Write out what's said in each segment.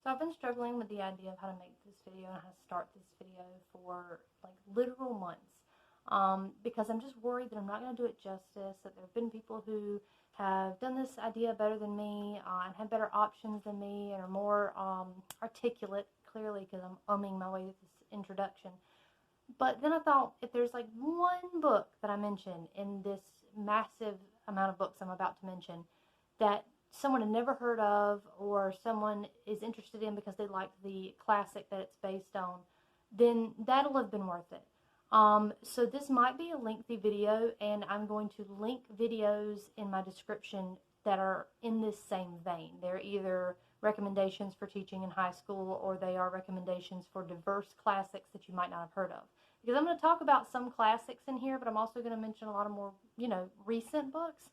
So I've been struggling with the idea of how to make this video and how to start this video for like literal months, because I'm just worried that I'm not going to do it justice, that there have been people who have done this idea better than me and have better options than me and are more articulate, clearly, because I'm umming my way through this introduction. But then I thought, if there's like one book that I mention in this massive amount of books I'm about to mention that someone had never heard of or someone is interested in because they like the classic that it's based on, then that'll have been worth it. So this might be a lengthy video, and I'm going to link videos in my description that are in this same vein. They're either recommendations for teaching in high school, or they are recommendations for diverse classics that you might not have heard of. Because I'm going to talk about some classics in here, but I'm also going to mention a lot of more, recent books.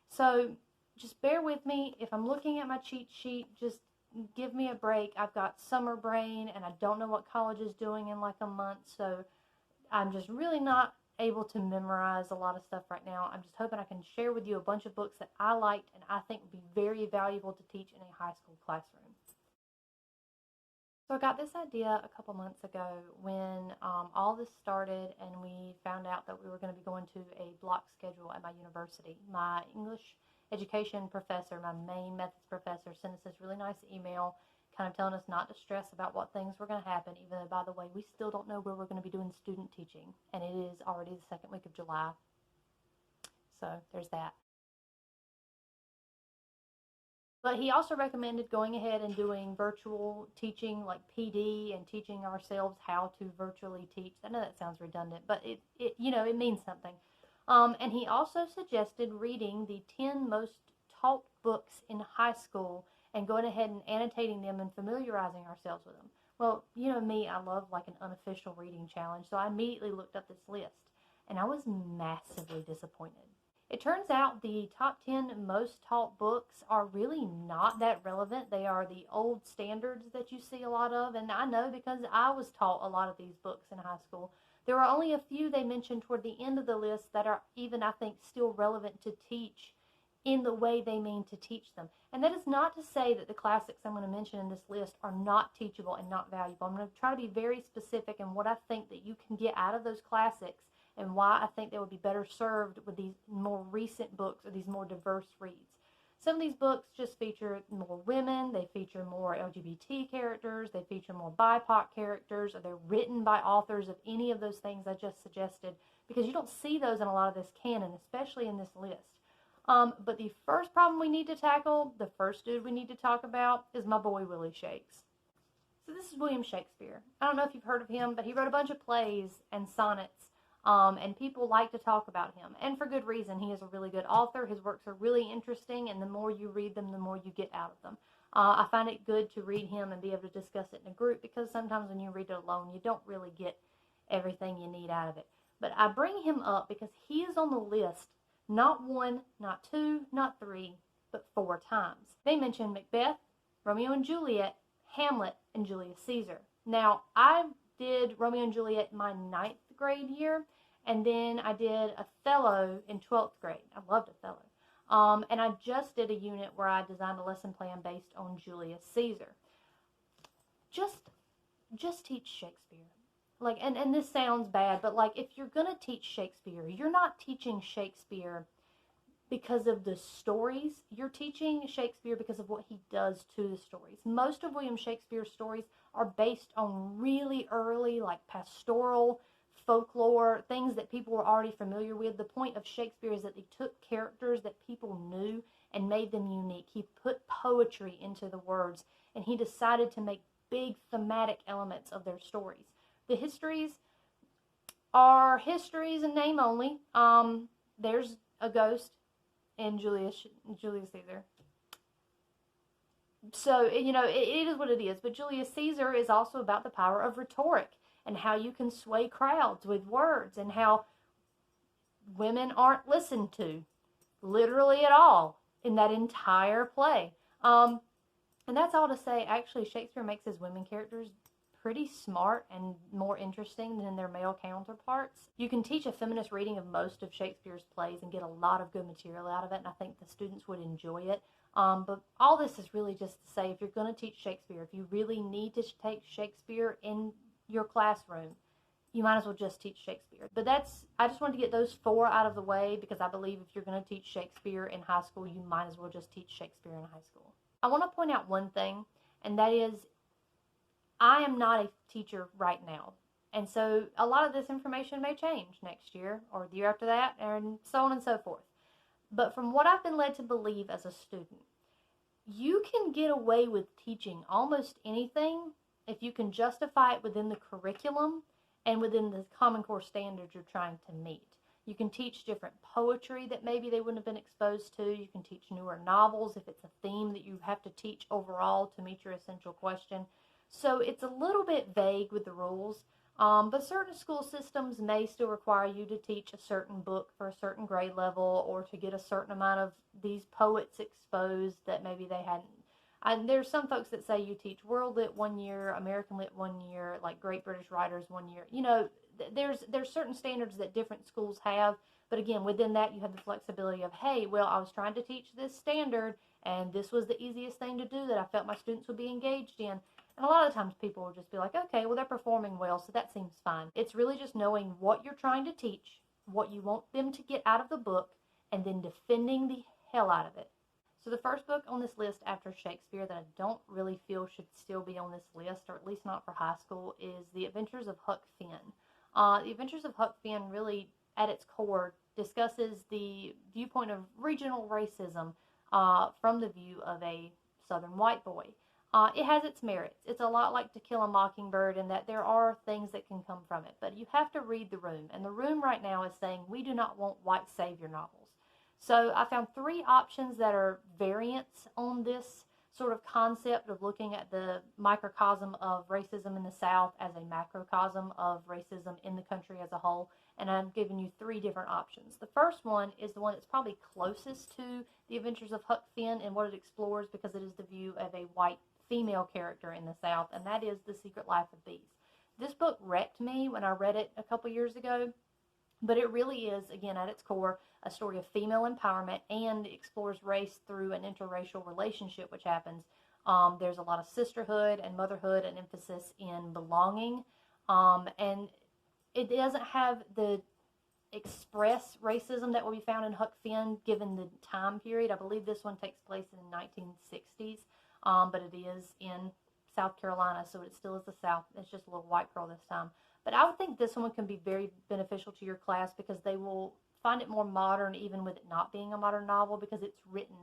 So just bear with me. If I'm looking at my cheat sheet, just give me a break. I've got summer brain, and I don't know what college is doing in like a month, so I'm just really not able to memorize a lot of stuff right now. I'm just hoping I can share with you a bunch of books that I liked and I think would be very valuable to teach in a high school classroom. So I got this idea a couple months ago when all this started and we found out that we were going to be going to a block schedule at my university. My English education professor, my main methods professor, sent us this really nice email kind of telling us not to stress about what things were going to happen, even though, by the way, we still don't know where we're going to be doing student teaching, and it is already the second week of July. So there's that. But he also recommended going ahead and doing virtual teaching, like PD, and teaching ourselves how to virtually teach. I know that sounds redundant, but it means something. And he also suggested reading the 10 most taught books in high school and going ahead and annotating them and familiarizing ourselves with them. Well, you know me, I love like an unofficial reading challenge, so I immediately looked up this list, and I was massively disappointed. It turns out the top 10 most taught books are really not that relevant. They are the old standards that you see a lot of, and I know because I was taught a lot of these books in high school. There are only a few they mentioned toward the end of the list that are even, I think, still relevant to teach in the way they mean to teach them. And that is not to say that the classics I'm going to mention in this list are not teachable and not valuable. I'm going to try to be very specific in what I think that you can get out of those classics and why I think they would be better served with these more recent books or these more diverse reads. Some of these books just feature more women, they feature more LGBT characters, they feature more BIPOC characters, or they're written by authors of any of those things I just suggested, because you don't see those in a lot of this canon, especially in this list. But the first problem we need to tackle, the first dude we need to talk about, is my boy Willie Shakes. So this is William Shakespeare. I don't know if you've heard of him, but he wrote a bunch of plays and sonnets, and people like to talk about him. And for good reason. He is a really good author. His works are really interesting, and the more you read them, the more you get out of them. I find it good to read him and be able to discuss it in a group, because sometimes when you read it alone, you don't really get everything you need out of it. But I bring him up because he is on the list not one, not two, not three, but 4 times. They mention Macbeth, Romeo and Juliet, Hamlet, and Julius Caesar. Now, I did Romeo and Juliet my 9th grade year, and then I did Othello in 12th grade. I loved Othello. And I just did a unit where I designed a lesson plan based on Julius Caesar. Just teach Shakespeare. Like, and this sounds bad, but like, if you're going to teach Shakespeare, you're not teaching Shakespeare because of the stories. You're teaching Shakespeare because of what he does to the stories. Most of William Shakespeare's stories are based on really early, like, pastoral folklore, things that people were already familiar with. The point of Shakespeare is that he took characters that people knew and made them unique. He put poetry into the words, and he decided to make big thematic elements of their stories. The histories are histories in name only. There's a ghost in Julius Caesar. So, it is what it is. But Julius Caesar is also about the power of rhetoric and how you can sway crowds with words and how women aren't listened to literally at all in that entire play. And that's all to say, actually, Shakespeare makes his women characters pretty smart and more interesting than their male counterparts. You can teach a feminist reading of most of Shakespeare's plays and get a lot of good material out of it, and I think the students would enjoy it. But all this is really just to say, if you're going to teach Shakespeare, if you really need to take Shakespeare in your classroom, you might as well just teach Shakespeare. But I just wanted to get those 4 out of the way, because I believe if you're going to teach Shakespeare in high school, you might as well just teach Shakespeare in high school. I want to point out one thing, and that is, I am not a teacher right now. And so a lot of this information may change next year or the year after that, and so on and so forth. But from what I've been led to believe as a student, you can get away with teaching almost anything if you can justify it within the curriculum and within the Common Core standards you're trying to meet. You can teach different poetry that maybe they wouldn't have been exposed to. You can teach newer novels if it's a theme that you have to teach overall to meet your essential question. So it's a little bit vague with the rules. But certain school systems may still require you to teach a certain book for a certain grade level, or to get a certain amount of these poets exposed that maybe they hadn't. And there's some folks that say you teach World Lit 1 year, American Lit 1 year, like Great British Writers 1 year. You know, there's certain standards that different schools have. But again, within that, you have the flexibility of, hey, well, I was trying to teach this standard, and this was the easiest thing to do that I felt my students would be engaged in. And a lot of times people will just be like, okay, well, they're performing well, so that seems fine. It's really just knowing what you're trying to teach, what you want them to get out of the book, and then defending the hell out of it. So the first book on this list after Shakespeare that I don't really feel should still be on this list, or at least not for high school, is The Adventures of Huck Finn. The Adventures of Huck Finn really, at its core, discusses the viewpoint of regional racism from the view of a Southern white boy. It has its merits. It's a lot like To Kill a Mockingbird in that there are things that can come from it. But you have to read the room. And the room right now is saying we do not want white savior novels. So I found 3 options that are variants on this sort of concept of looking at the microcosm of racism in the South as a macrocosm of racism in the country as a whole. And I'm giving you 3 different options. The first one is the one that's probably closest to The Adventures of Huck Finn and what it explores, because it is the view of a white female character in the South, and that is The Secret Life of Bees. This book wrecked me when I read it a couple years ago, but it really is, again, at its core, a story of female empowerment, and explores race through an interracial relationship which happens. There's a lot of sisterhood and motherhood and emphasis in belonging, and it doesn't have the express racism that will be found in Huck Finn given the time period. I believe this one takes place in the 1960s. But it is in South Carolina, so it still is the South. It's just a little white girl this time. But I would think this one can be very beneficial to your class, because they will find it more modern, even with it not being a modern novel, because it's written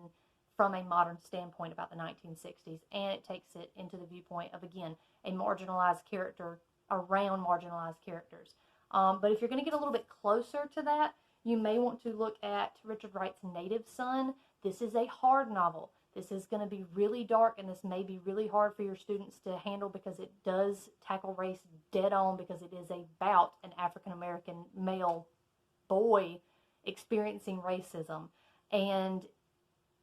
from a modern standpoint about the 1960s, and it takes it into the viewpoint of, again, a marginalized character around marginalized characters. But if you're going to get a little bit closer to that, you may want to look at Richard Wright's Native Son. This is a hard novel. This is going to be really dark, and this may be really hard for your students to handle, because it does tackle race dead on, because it is about an African-American male boy experiencing racism. And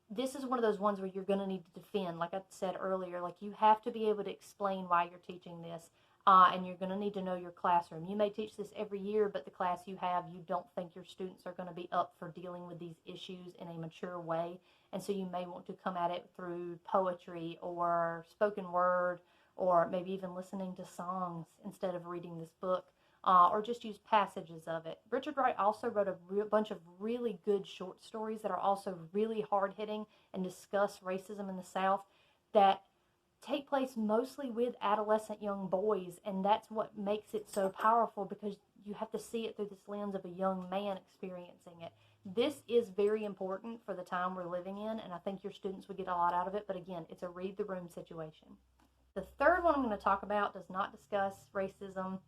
this is one of those ones where you're going to need to defend, like I said earlier. Like, you have to be able to explain why you're teaching this, and you're going to need to know your classroom. You may teach this every year, but the class you have, you don't think your students are going to be up for dealing with these issues in a mature way. And so you may want to come at it through poetry or spoken word, or maybe even listening to songs instead of reading this book, or just use passages of it. Richard Wright also wrote a bunch of really good short stories that are also really hard-hitting and discuss racism in the South, that take place mostly with adolescent young boys, and that's what makes it so powerful, because you have to see it through this lens of a young man experiencing it. This is very important for the time we're living in, and I think your students would get a lot out of it, but again, it's a read the room situation. The third one I'm going to talk about does not discuss racism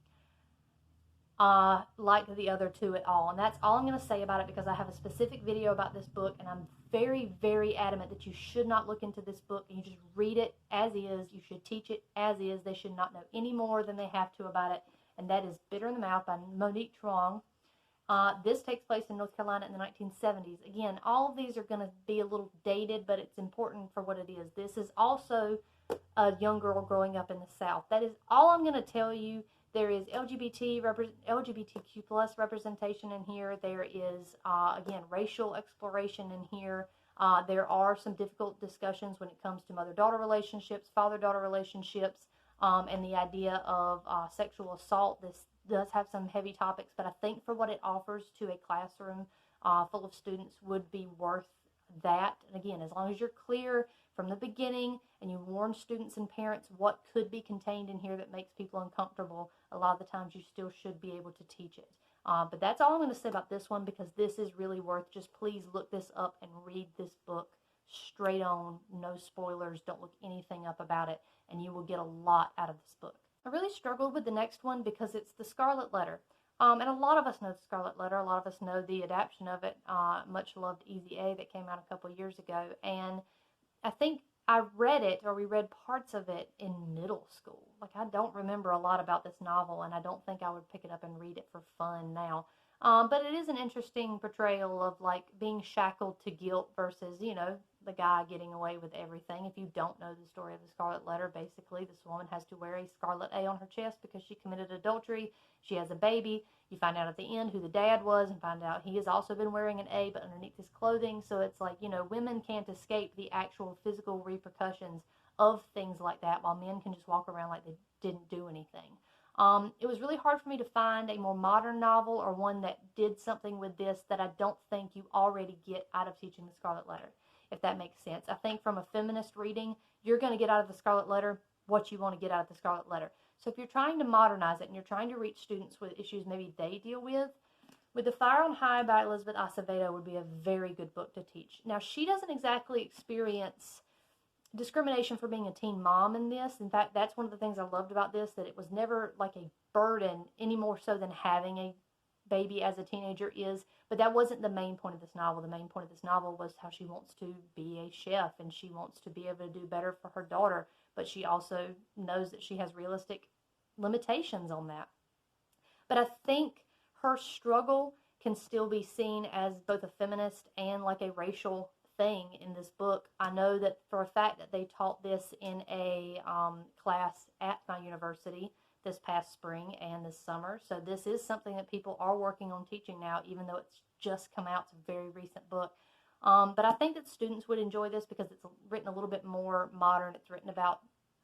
like the other 2 at all, and that's all I'm going to say about it, because I have a specific video about this book, and I'm very, very adamant that you should not look into this book, and you just read it as is. You should teach it as is. They should not know any more than they have to about it, and that is Bitter in the Mouth by Monique Truong. This takes place in North Carolina in the 1970s. Again, all of these are going to be a little dated, but it's important for what it is. This is also a young girl growing up in the South. That is all I'm going to tell you. There is LGBTQ plus representation in here. There is, again, racial exploration in here. There are some difficult discussions when it comes to mother-daughter relationships, father-daughter relationships, and the idea of sexual assault. This does have some heavy topics, but I think for what it offers to a classroom full of students would be worth that. And again, as long as you're clear from the beginning and you warn students and parents what could be contained in here that makes people uncomfortable, a lot of the times you still should be able to teach it. But that's all I'm going to say about this one, because this is really worth, just please look this up and read this book straight on, no spoilers, don't look anything up about it, and you will get a lot out of this book. I really struggled with the next one because it's The Scarlet Letter. And a lot of us know The Scarlet Letter. A lot of us know the adaptation of it, much loved Easy A, that came out a couple years ago. And I think I read it, or we read parts of it, in middle school. Like, I don't remember a lot about this novel, and I don't think I would pick it up and read it for fun now. But it is an interesting portrayal of, like, being shackled to guilt versus, you know, the guy getting away with everything. If you don't know the story of The Scarlet Letter, basically this woman has to wear a scarlet A on her chest because she committed adultery. She has a baby. You find out at the end who the dad was, and find out he has also been wearing an A but underneath his clothing. So it's like, you know, women can't escape the actual physical repercussions of things like that, while men can just walk around like they didn't do anything. It was really hard for me to find a more modern novel, or one that did something with this that I don't think you already get out of teaching The Scarlet Letter, if that makes sense. I think from a feminist reading, you're going to get out of The Scarlet Letter what you want to get out of The Scarlet Letter. So if you're trying to modernize it and you're trying to reach students with issues maybe they deal with The Fire on High by Elizabeth Acevedo would be a very good book to teach. Now, she doesn't exactly experience discrimination for being a teen mom in this. In fact, that's one of the things I loved about this, that it was never like a burden, any more so than having a baby as a teenager is. But that wasn't the main point of this novel. The main point of this novel was how she wants to be a chef, and she wants to be able to do better for her daughter, but she also knows that she has realistic limitations on that. But I think her struggle can still be seen as both a feminist and like a racial thing in this book. I know that for a fact that they taught this in a class at my university this past spring and this summer. So this is something that people are working on teaching now, even though it's just come out. It's a very recent book. But I think that students would enjoy this because it's written a little bit more modern. It's written about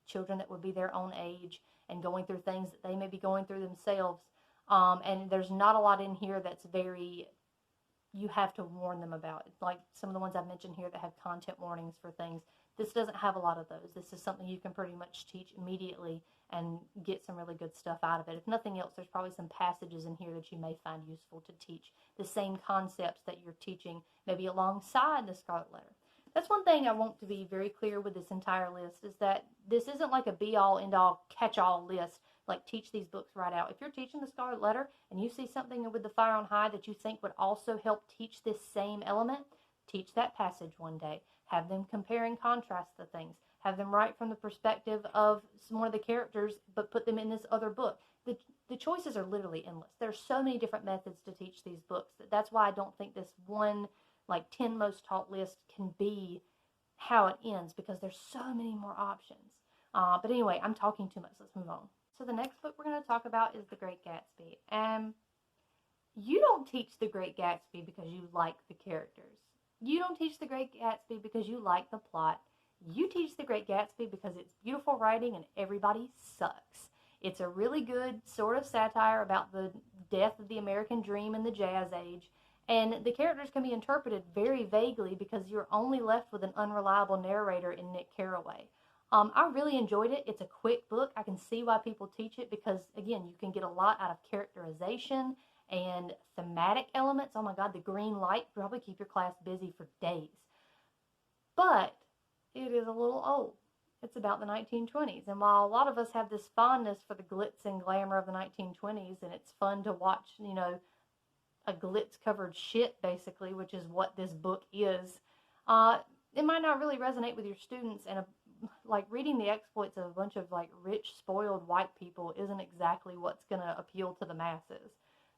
children that would be their own age and going through things that they may be going through themselves. And there's not a lot in here that's very, you have to warn them about. It's like some of the ones I've mentioned here that have content warnings for things. This doesn't have a lot of those. This is something you can pretty much teach immediately and get some really good stuff out of it. If nothing else, there's probably some passages in here that you may find useful to teach the same concepts that you're teaching maybe alongside the Scarlet Letter. That's one thing I want to be very clear with this entire list, is that this isn't like a be-all, end-all, catch-all list, like teach these books right out. If you're teaching the Scarlet Letter and you see something with The Fire on High that you think would also help teach this same element, teach that passage one day. Have them compare and contrast the things. Have them write from the perspective of one of the characters, but put them in this other book. The choices are literally endless. There's so many different methods to teach these books. That's why I don't think this one, like 10 most taught list can be how it ends, because there's so many more options. But anyway, I'm talking too much. Let's move on. So the next book we're going to talk about is The Great Gatsby. You don't teach The Great Gatsby because you like the characters. You don't teach The Great Gatsby because you like the plot. You teach The Great Gatsby because it's beautiful writing and everybody sucks. It's a really good sort of satire about the death of the American dream in the Jazz Age. And the characters can be interpreted very vaguely because you're only left with an unreliable narrator in Nick Carraway. I really enjoyed it. It's a quick book. I can see why people teach it because, again, you can get a lot out of characterization and thematic elements. Oh my God, the green light probably keep your class busy for days. But it is a little old. It's about the 1920s. And while a lot of us have this fondness for the glitz and glamour of the 1920s, and it's fun to watch, you know, a glitz-covered shit, basically, which is what this book is, it might not really resonate with your students, and like reading the exploits of a bunch of like rich, spoiled white people isn't exactly what's going to appeal to the masses.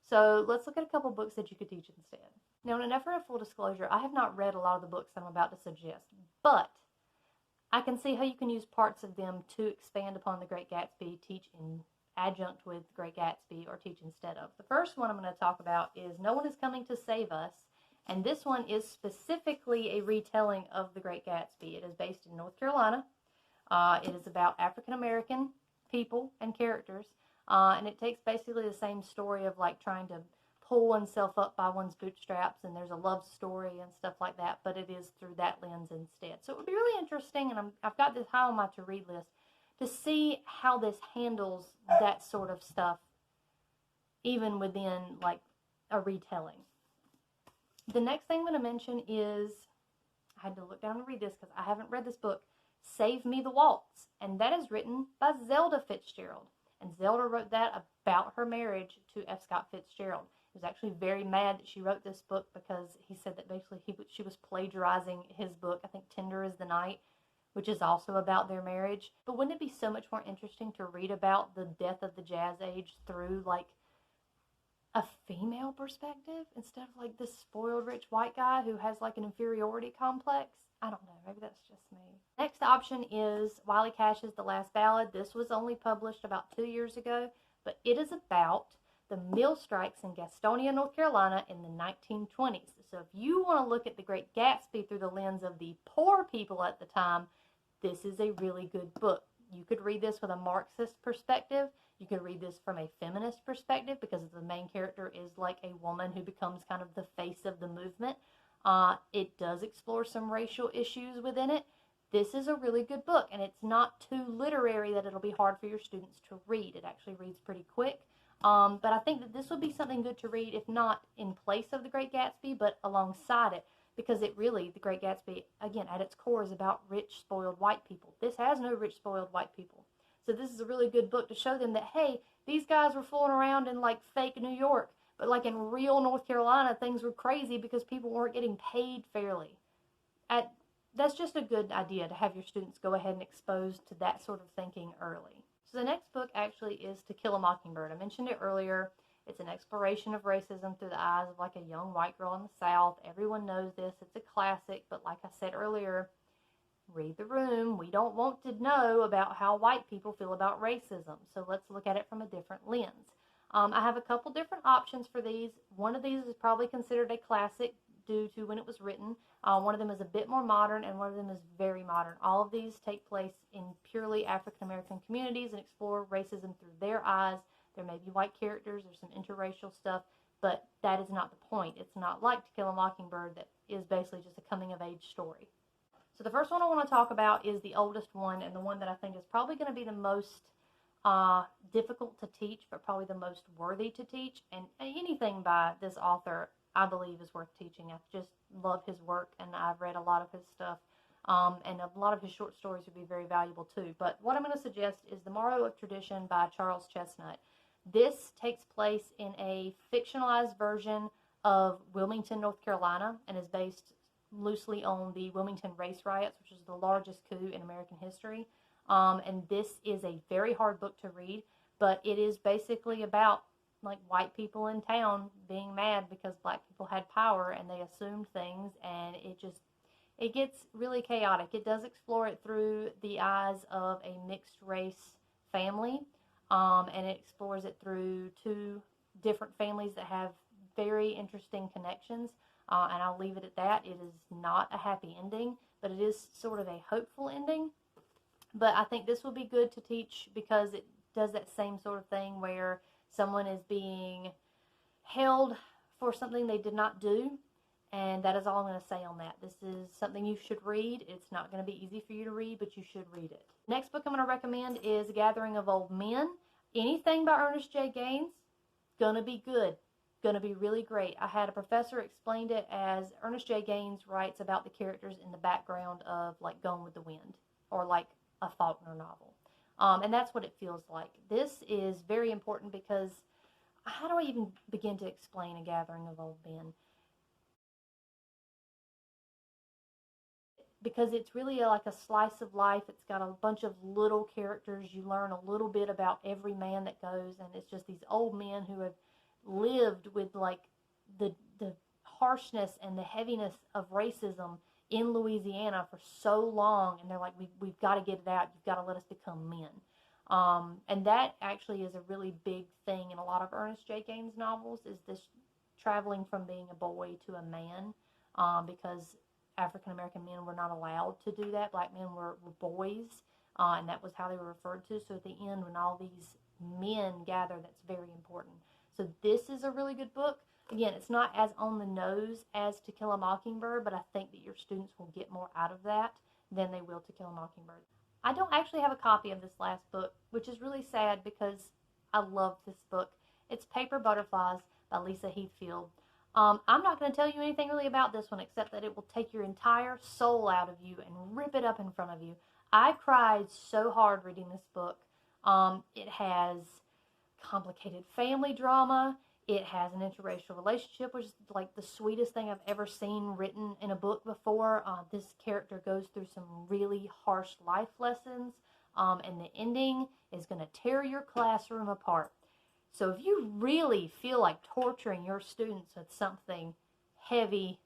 So let's look at a couple books that you could teach instead. Now, in an effort of full disclosure, I have not read a lot of the books I'm about to suggest, but I can see how you can use parts of them to expand upon The Great Gatsby, teach in adjunct with The Great Gatsby, or teach instead of. The first one I'm going to talk about is No One Is Coming to Save Us, And this one is specifically a retelling of The Great Gatsby. It is based in North Carolina. It is about African American people and characters. And it takes basically the same story of like trying to pull oneself up by one's bootstraps, and there's a love story and stuff like that, but it is through that lens instead. So it would be really interesting, and I've got this high on my to-read list, to see how this handles that sort of stuff, even within like a retelling. The next thing I'm going to mention is, I had to look down and read this because I haven't read this book, Save Me the Waltz, and that is written by Zelda Fitzgerald. And Zelda wrote that about her marriage to F. Scott Fitzgerald. He was actually very mad that she wrote this book because he said that basically she was plagiarizing his book, I think Tender is the Night, which is also about their marriage. But wouldn't it be so much more interesting to read about the death of the jazz age through like a female perspective instead of like this spoiled rich white guy who has like an inferiority complex? I don't know, maybe that's just me. Next option is Wiley Cash's The Last Ballad. This was only published about 2 years ago, but it is about the mill strikes in Gastonia, North Carolina in the 1920s. So if you want to look at The Great Gatsby through the lens of the poor people at the time, this is a really good book. You could read this with a Marxist perspective. You could read this from a feminist perspective because the main character is like a woman who becomes kind of the face of the movement. It does explore some racial issues within it. This is a really good book, and it's not too literary that it'll be hard for your students to read. It actually reads pretty quick. But I think that this would be something good to read, if not in place of The Great Gatsby, but alongside it, because it really, The Great Gatsby, again, at its core is about rich, spoiled white people. This has no rich, spoiled white people. So this is a really good book to show them that, hey, these guys were fooling around in like fake New York, but like in real North Carolina, things were crazy because people weren't getting paid fairly. That's just a good idea to have your students go ahead and expose to that sort of thinking early. So the next book actually is To Kill a Mockingbird. I mentioned it earlier. It's an exploration of racism through the eyes of like a young white girl in the South. Everyone knows this. It's a classic, but like I said earlier, read the room. We don't want to know about how white people feel about racism. So let's look at it from a different lens. I have a couple different options for these. One of these is probably considered a classic due to when it was written. One of them is a bit more modern, and one of them is very modern. All of these take place in purely African American communities and explore racism through their eyes. There may be white characters, there's some interracial stuff, but that is not the point. It's not like To Kill a Mockingbird that is basically just a coming-of-age story. So the first one I want to talk about is the oldest one, and the one that I think is probably going to be the most difficult to teach, but probably the most worthy to teach. And anything by this author, I believe, is worth teaching. I just love his work, and I've read a lot of his stuff, and a lot of his short stories would be very valuable too. But what I'm going to suggest is The Morrow of Tradition by Charles Chesnutt. This takes place in a fictionalized version of Wilmington, North Carolina, and is based loosely on the Wilmington race riots, which is the largest coup in American history. And this is a very hard book to read, but it is basically about like white people in town being mad because black people had power and they assumed things, and it gets really chaotic. It does explore it through the eyes of a mixed race family, and it explores it through two different families that have very interesting connections, and I'll leave it at that. It is not a happy ending, but it is sort of a hopeful ending. But I think this will be good to teach because it does that same sort of thing where someone is being held for something they did not do, and that is all I'm going to say on that. This is something you should read. It's not going to be easy for you to read, but you should read it. Next book I'm going to recommend is Gathering of Old Men. Anything by Ernest J. Gaines, gonna be good, gonna be really great. I had a professor explained it as Ernest J. Gaines writes about the characters in the background of like Gone with the Wind, or like a Faulkner novel. And that's what it feels like. This is very important because how do I even begin to explain A Gathering of Old Men? Because it's really like a slice of life. It's got a bunch of little characters. You learn a little bit about every man that goes, and it's just these old men who have lived with like the harshness and the heaviness of racism in Louisiana for so long, and they're like, we've got to get it out. You've got to let us become men. And that actually is a really big thing in a lot of Ernest J. Gaines novels, is this traveling from being a boy to a man, because African American men were not allowed to do that. Black men were boys, and that was how they were referred to. So at the end, when all these men gather, that's very important. So this is a really good book. Again, it's not as on the nose as To Kill a Mockingbird, but I think that your students will get more out of that than they will To Kill a Mockingbird. I don't actually have a copy of this last book, which is really sad because I love this book. It's Paper Butterflies by Lisa Heathfield. I'm not going to tell you anything really about this one except that it will take your entire soul out of you and rip it up in front of you. I cried so hard reading this book. It has complicated family drama. It has an interracial relationship, which is like the sweetest thing I've ever seen written in a book before. This character goes through some really harsh life lessons, and the ending is going to tear your classroom apart. So if you really feel like torturing your students with something heavy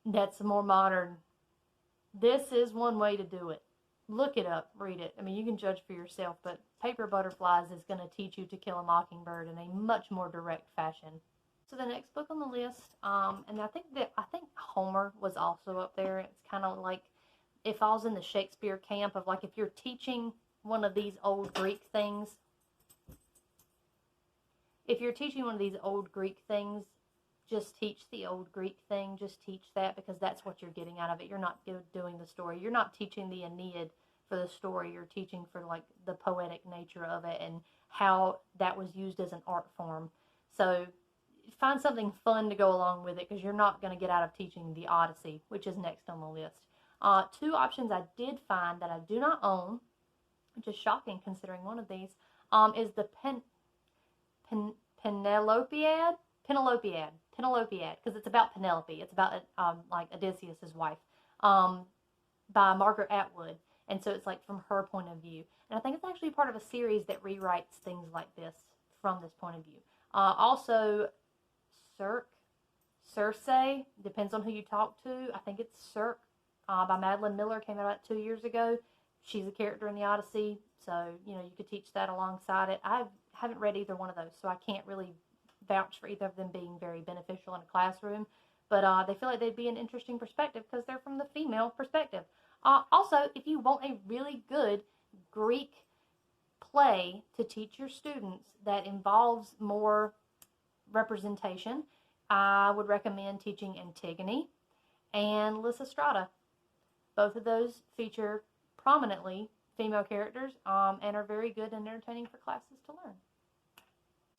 that's more modern, this is one way to do it. Look it up, read it. I mean, you can judge for yourself, but Paper Butterflies is going to teach you To Kill a Mockingbird in a much more direct fashion. So the next book on the list, and I think Homer was also up there. It's kind of like, it falls in the Shakespeare camp of like, if you're teaching one of these old Greek things, just teach the old Greek thing. Just teach that, because that's what you're getting out of it. You're not doing the story. You're not teaching the Aeneid for the story. You're teaching for like the poetic nature of it and how that was used as an art form. So find something fun to go along with it, because you're not going to get out of teaching the Odyssey, which is next on the list. Two options I did find that I do not own, which is shocking considering one of these, is the Penelopiad, because it's about Penelope. It's about like Odysseus's wife, by Margaret Atwood, and so it's like from her point of view. And I think it's actually part of a series that rewrites things like this from this point of view. Also, Circe, depends on who you talk to. I think it's Circe, by Madeline Miller, came out about 2 years ago. She's a character in the Odyssey, so you could teach that alongside it. I haven't read either one of those, so I can't really vouch for either of them being very beneficial in a classroom, but they feel like they'd be an interesting perspective because they're from the female perspective. Also, if you want a really good Greek play to teach your students that involves more representation, I would recommend teaching Antigone and Lysistrata. Both of those feature prominently female characters, and are very good and entertaining for classes to learn.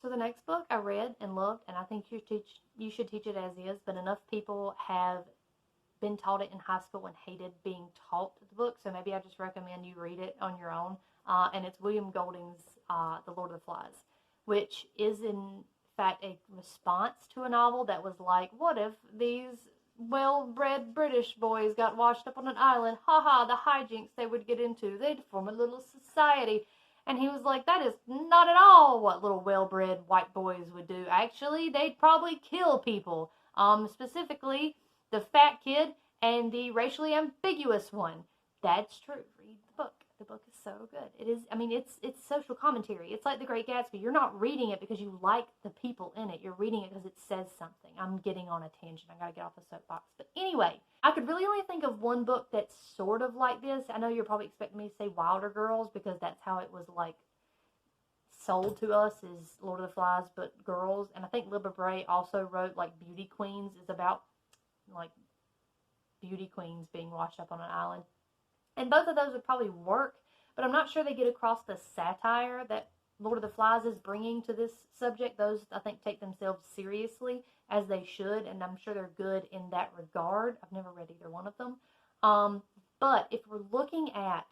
So the next book I read and loved, and I think you should teach it as is, but enough people have been taught it in high school and hated being taught the book, so maybe I just recommend you read it on your own. And it's William Golding's The Lord of the Flies, which is in fact a response to a novel that was like, what if these well-bred British boys got washed up on an island? Haha, the hijinks they would get into. They'd form a little society. And he was like, that is not at all what little well-bred white boys would do. Actually, they'd probably kill people. Specifically, the fat kid and the racially ambiguous one. That's true. Read the book. The book is so good. It is, I mean, it's social commentary. It's like The Great Gatsby. You're not reading it because you like the people in it. You're reading it because it says something. I'm getting on a tangent. I gotta get off the soapbox. But anyway, I could really only think of one book that's sort of like this. I know you're probably expecting me to say Wilder Girls, because that's how it was like sold to us, is Lord of the Flies, but girls. And I think Libba Bray also wrote like Beauty Queens, is about like beauty queens being washed up on an island. And both of those would probably work, but I'm not sure they get across the satire that Lord of the Flies is bringing to this subject. Those, I think, take themselves seriously, as they should, and I'm sure they're good in that regard. I've never read either one of them. But if we're looking at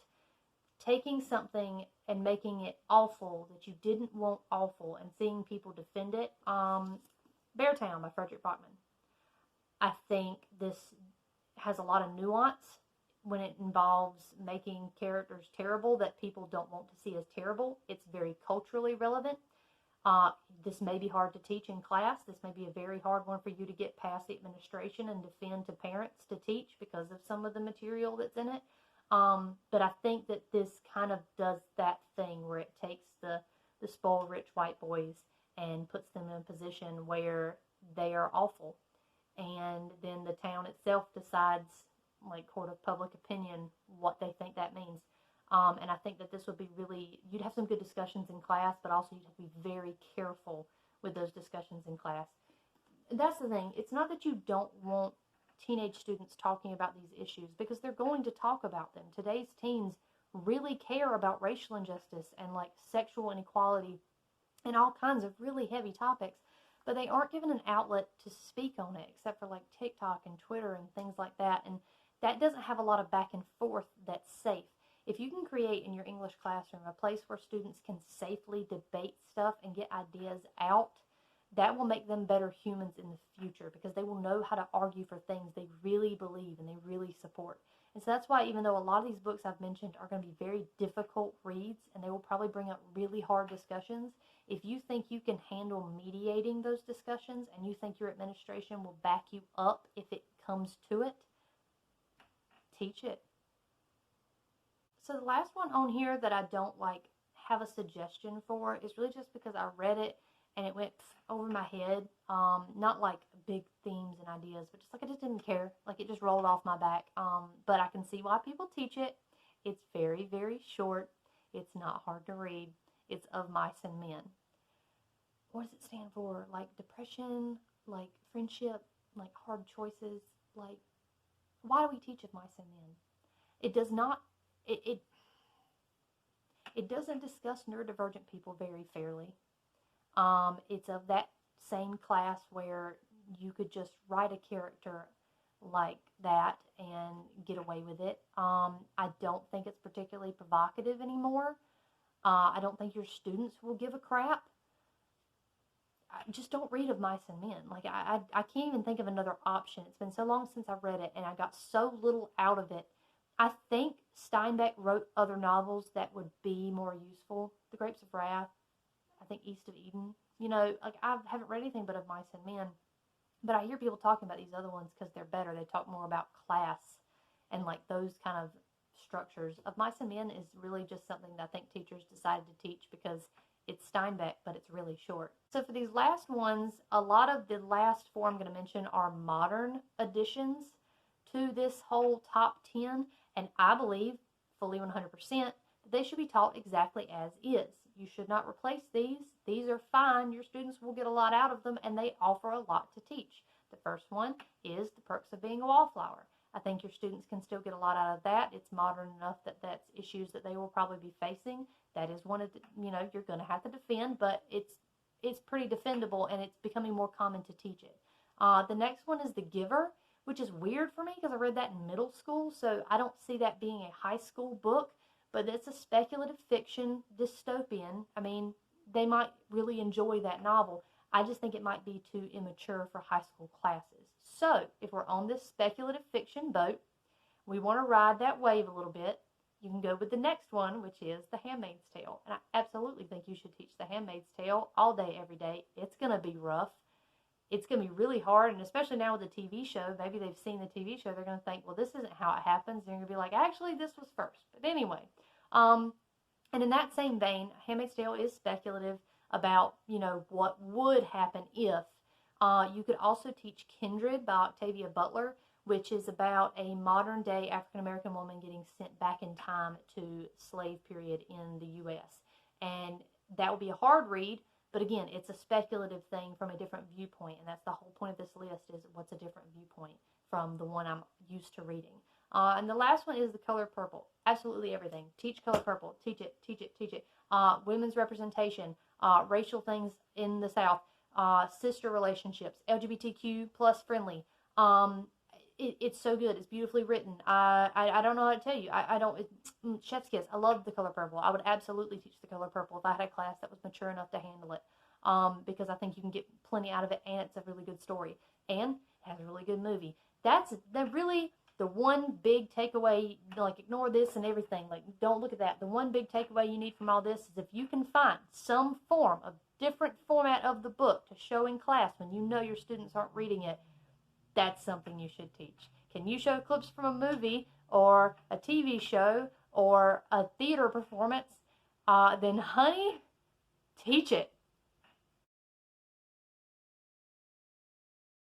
taking something and making it awful that you didn't want awful and seeing people defend it, Beartown by Frederick Bachman. I think this has a lot of nuance when it involves making characters terrible that people don't want to see as terrible. It's very culturally relevant. This may be hard to teach in class. This may be a very hard one for you to get past the administration and defend to parents to teach because of some of the material that's in it. But I think that this kind of does that thing where it takes the spoiled rich white boys and puts them in a position where they are awful. And then the town itself decides, like court of public opinion, what they think that means. And I think that this would be really, you'd have some good discussions in class, but also you'd have to be very careful with those discussions in class. That's the thing. It's not that you don't want teenage students talking about these issues, because they're going to talk about them. Today's teens really care about racial injustice and like sexual inequality and all kinds of really heavy topics, but they aren't given an outlet to speak on it except for like TikTok and Twitter and things like that. And that doesn't have a lot of back and forth that's safe. If you can create in your English classroom a place where students can safely debate stuff and get ideas out, that will make them better humans in the future, because they will know how to argue for things they really believe and they really support. And so that's why, even though a lot of these books I've mentioned are going to be very difficult reads and they will probably bring up really hard discussions, if you think you can handle mediating those discussions and you think your administration will back you up if it comes to it, teach it. So the last one on here that I don't like have a suggestion for is really just because I read it and it went over my head. Not like big themes and ideas, but just like I just didn't care. Like it just rolled off my back. But I can see why people teach it. It's very, very short. It's not hard to read. It's Of Mice and Men. What does it stand for? Like depression, like friendship, like hard choices. Like, why do we teach Of Mice and Men? It does not, it doesn't discuss neurodivergent people very fairly. It's of that same class where you could just write a character like that and get away with it. I don't think it's particularly provocative anymore. I don't think your students will give a crap. Just don't read Of Mice and Men. Like, I can't even think of another option. It's been so long since I read it, and I got so little out of it. I think Steinbeck wrote other novels that would be more useful. The Grapes of Wrath, I think East of Eden. You know, like, I haven't read anything but Of Mice and Men. But I hear people talking about these other ones because they're better. They talk more about class and, like, those kind of structures. Of Mice and Men is really just something that I think teachers decided to teach because it's Steinbeck, but it's really short. So for these last ones, a lot of the last four I'm going to mention are modern additions to this whole top 10. And I believe, fully 100%, that they should be taught exactly as is. You should not replace these. These are fine. Your students will get a lot out of them, and they offer a lot to teach. The first one is The Perks of Being a Wallflower. I think your students can still get a lot out of that. It's modern enough that that's issues that they will probably be facing. That is one of the, you know, you're going to have to defend, but it's pretty defendable, and it's becoming more common to teach it. The next one is The Giver, which is weird for me because I read that in middle school, so I don't see that being a high school book, but it's a speculative fiction dystopian. I mean, they might really enjoy that novel. I just think it might be too immature for high school classes. So, if we're on this speculative fiction boat, we want to ride that wave a little bit, you can go with the next one, which is The Handmaid's Tale. And I absolutely think you should teach The Handmaid's Tale all day, every day. It's going to be rough. It's going to be really hard, and especially now with the TV show, maybe they've seen the TV show, they're going to think, well, this isn't how it happens. They're going to be like, actually, this was first. But anyway, and in that same vein, Handmaid's Tale is speculative about, you know, what would happen if. You could also teach Kindred by Octavia Butler, which is about a modern-day African-American woman getting sent back in time to slave period in the U.S. And that would be a hard read, but again, it's a speculative thing from a different viewpoint, and that's the whole point of this list, is what's a different viewpoint from the one I'm used to reading. And the last one is The Color Purple. Absolutely everything. Teach Color Purple. Teach it, teach it, teach it. Women's representation, racial things in the South, sister relationships, LGBTQ plus friendly. It's so good. It's beautifully written. I don't know how to tell you. Chef's kiss. I love The Color Purple. I would absolutely teach The Color Purple if I had a class that was mature enough to handle it. Because I think you can get plenty out of it, and it's a really good story. And it has a really good movie. That's really the one big takeaway. Like, ignore this and everything. Like, don't look at that. The one big takeaway you need from all this is if you can find some form of different format of the book to show in class when you know your students aren't reading it, that's something you should teach. Can you show clips from a movie or a TV show or a theater performance? Then, honey, teach it.